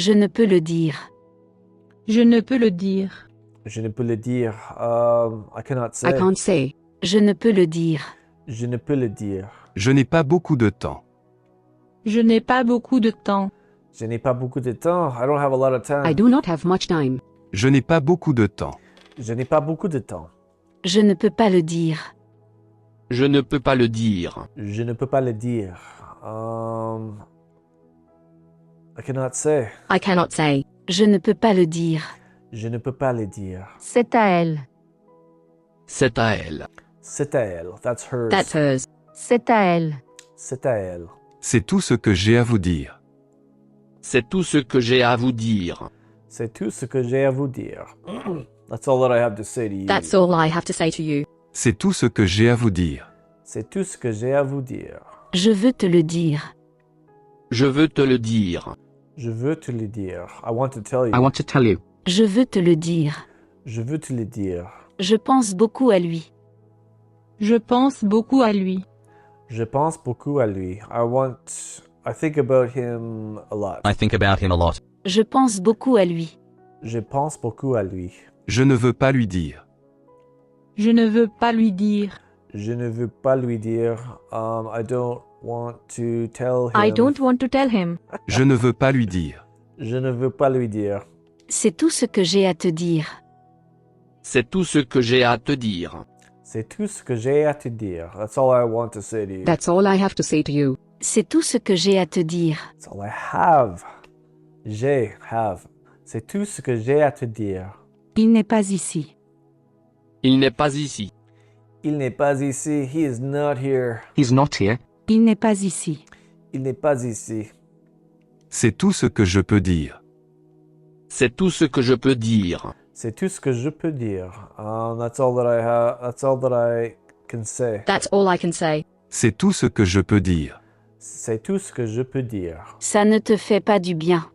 Je ne peux le dire. Je ne peux le dire. Je ne peux le dire. I cannot say. I can't say. Je ne peux le dire. Je ne peux le dire. Je n'ai pas beaucoup de temps. Je n'ai pas beaucoup de temps. Je n'ai pas beaucoup de temps. I don't have a lot of time. I do not have much time. Je n'ai pas beaucoup de temps. Je n'ai pas beaucoup de temps. Je ne peux pas le dire. Je ne peux pas le dire. Je ne peux pas le dire. I cannot say. I cannot say. Je ne peux pas le dire. Je ne peux pas le dire. C'est à elle. C'est à elle. C'est à elle. That's hers. That's hers. C'est à elle. C'est à elle. C'est tout ce que j'ai à vous dire. C'est tout ce que j'ai à vous dire. C'est tout ce que j'ai à vous dire. That's all that I have to say to you. That's all I have to say to you. C'est tout ce que j'ai à vous dire. C'est tout ce que j'ai à vous dire. Je veux te le dire. Je veux te le dire. Je veux te le dire. I want to tell you. I want to tell you. Je veux te le dire. Je veux te le dire. Je pense beaucoup à lui. Je pense beaucoup à lui. Je pense beaucoup à lui. I think about him a lot. I think about him a lot. Je pense beaucoup à lui. Je pense beaucoup à lui. Je ne veux pas lui dire. Je ne veux pas lui dire. Je ne veux pas lui dire. I don't want to tell him. I don't want to tell him. Je ne veux pas lui dire. Je ne veux pas lui dire. C'est tout ce que j'ai à te dire. C'est tout ce que j'ai à te dire. C'est tout ce que j'ai à te dire. That's all I want to say to you. That's all I have to say to you. C'est tout ce que j'ai à te dire. That's all I have. Have. C'est tout ce que j'ai à te dire. Il n'est pas ici. Il n'est pas ici. Il n'est pas ici. He is not here. He's not here. Il n'est pas ici. Il n'est pas ici. C'est tout ce que je peux dire. C'est tout ce que je peux dire. C'est tout ce que je peux dire. That's all that I have. That's all that I can say. That's all I can say. C'est tout ce que je peux dire. C'est tout ce que je peux dire. Ça ne te fait pas du bien.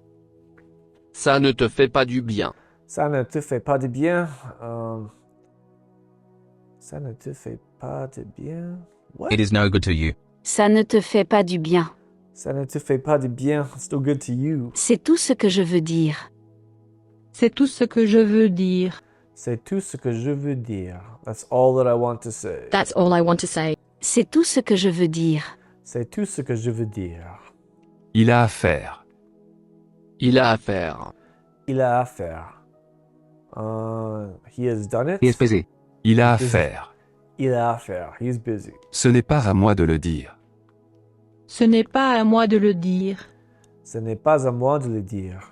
Ça ne te fait pas du bien. Ça ne te fait pas de bien. Ça ne te fait pas de bien. What? It is no good to you. Ça ne te fait pas du bien. Ça ne te fait pas de bien. It's still good to you. C'est tout ce que je veux dire. C'est tout ce que je veux dire. C'est tout ce que je veux dire. That's all that I want to say. That's all I want to say. C'est tout ce que je veux dire. C'est tout ce que je veux dire. Il a à faire. Il a à faire. Il a à faire. He has done it. He is busy. Il a à faire. Il a à faire. He's busy. Ce n'est pas à moi de le dire. Ce n'est pas à moi de le dire. Ce n'est pas à moi de le dire.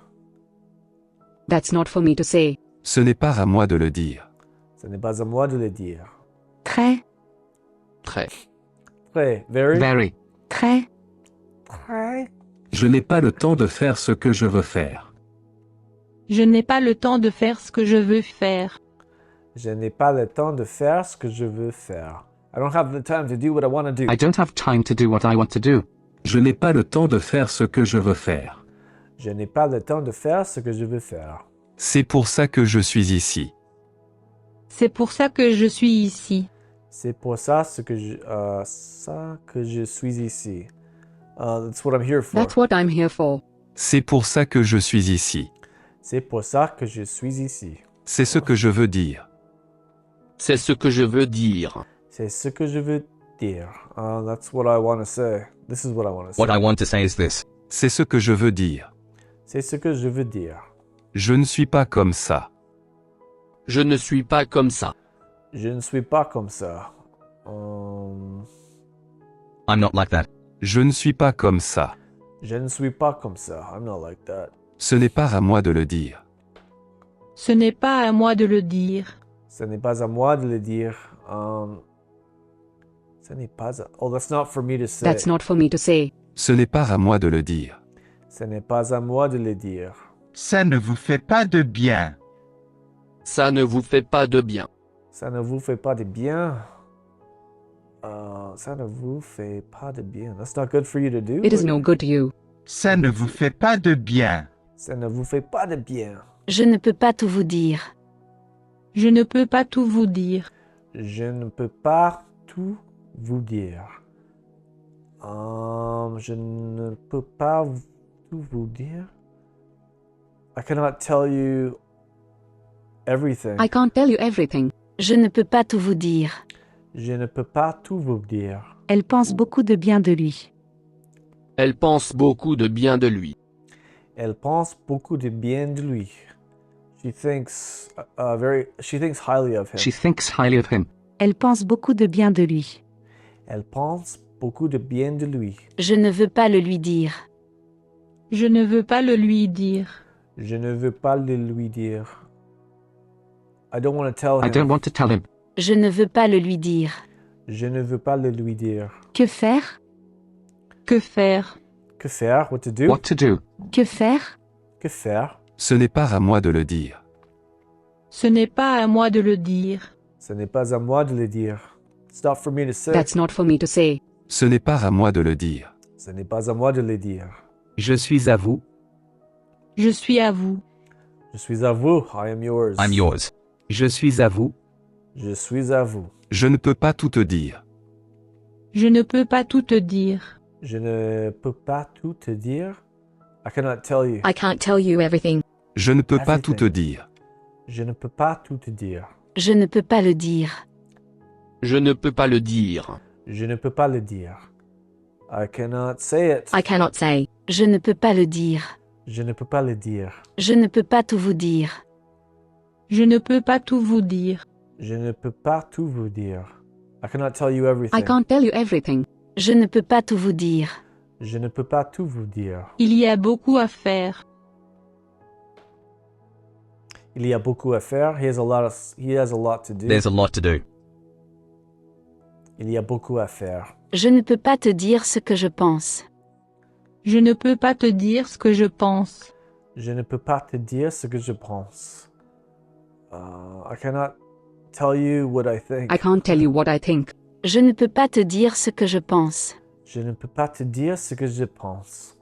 That's not for me to say. Ce n'est pas à moi de le dire. Ce n'est pas à moi de le dire. Très, Très. Très. Very. Very. très. Très. Je n'ai pas le temps de faire ce que je veux faire. Je n'ai pas le temps de faire ce que je veux faire. Je n'ai pas le temps de faire ce que je veux faire. I don't have the time to do what I want to do. I don't have time to do what I want to do. Je n'ai pas le temps de faire ce que je veux faire. Je n'ai pas le temps de faire ce que je veux faire. C'est pour ça que je suis ici. C'est pour ça que je suis ici. C'est pour ça que je suis ici. That's what I'm here for. That's what I'm here for. C'est pour ça que je suis ici. C'est pour ça que je suis ici. C'est ce que je veux dire. C'est ce que je veux dire. C'est ce que je veux dire. That's what I want to say. This is what I want to say. What I want to say is this. C'est ce que je veux dire. C'est ce que je veux dire. Je ne suis pas comme ça. Je ne suis pas comme ça. Je ne suis pas comme ça. I'm not like that. Je ne suis pas comme ça. Je ne suis pas comme ça. I'm not like that. Ce n'est pas à moi de le dire. Ce n'est pas à moi de le dire. Ce n'est pas à moi de le dire. Ce n'est pas à... Oh, that's not for me to say. That's not for me to say. Ce n'est pas à moi de le dire. Ce n'est pas à moi de le dire. Ça ne vous fait pas de bien. Ça ne vous fait pas de bien. Ça ne vous fait pas de bien. Ça ne vous fait pas de bien. That's not good for you to do. It is no good to you. Ça ne vous fait pas de bien. Ça ne vous fait pas de bien. Je ne peux pas tout vous dire. Je ne peux pas tout vous dire. Je ne peux pas tout vous dire. Je ne peux pas tout vous dire. I cannot tell you everything. I can't tell you everything. Je ne peux pas tout vous dire. Je ne peux pas tout vous dire. Elle pense beaucoup de bien de lui. Elle pense beaucoup de bien de lui. Elle pense beaucoup de bien de lui. She thinks highly of him. She thinks highly of him. Elle pense beaucoup de bien de lui. Elle pense beaucoup de bien de lui. Je ne veux pas le lui dire. Je ne veux pas le lui dire. Je ne veux pas le lui dire. I don't want to tell him. I don't want to tell him. Je ne veux pas le lui dire. Je ne veux pas le lui dire. Que faire? Que faire? Que faire? What to do? What to do? Que faire? Que faire? Ce n'est pas à moi de le dire. Ce n'est pas à moi de le dire. Ce n'est pas à moi de le dire. It's not for me to say. That's not for me to say. Ce n'est pas à moi de le dire. Ce n'est pas à moi de le dire. Je suis à vous. Je suis à vous. Je suis à vous. I am yours. I'm yours. Je suis à vous. Je suis à vous. Je ne peux pas tout te dire. Je ne peux pas tout te dire. Je ne peux pas tout te dire. I cannot tell you. I can't tell you everything. Je ne peux pas tout te Everything. dire. Je ne peux pas tout te dire. Je ne peux pas le dire. Je ne peux pas le dire. Je ne peux pas le dire. I cannot say it. I cannot say. Je ne peux pas le dire. Je ne peux pas le dire. Je ne peux pas tout vous dire. Je ne peux pas tout vous dire. Je ne peux pas tout vous dire. I cannot tell you everything. I can't tell you everything. Je ne peux pas tout vous dire. Je ne peux pas tout vous dire. Il y a beaucoup à faire. Il y a beaucoup à faire. He has a lot to do. There's a lot to do. Il y a beaucoup à faire. Je ne peux pas te dire ce que je pense. Je ne peux pas te dire ce que je pense. Je ne peux pas te dire ce que je pense. I cannot tell you what I think. I can't tell you what I think. Je ne peux pas te dire ce que je pense. Je ne peux pas te dire ce que je pense.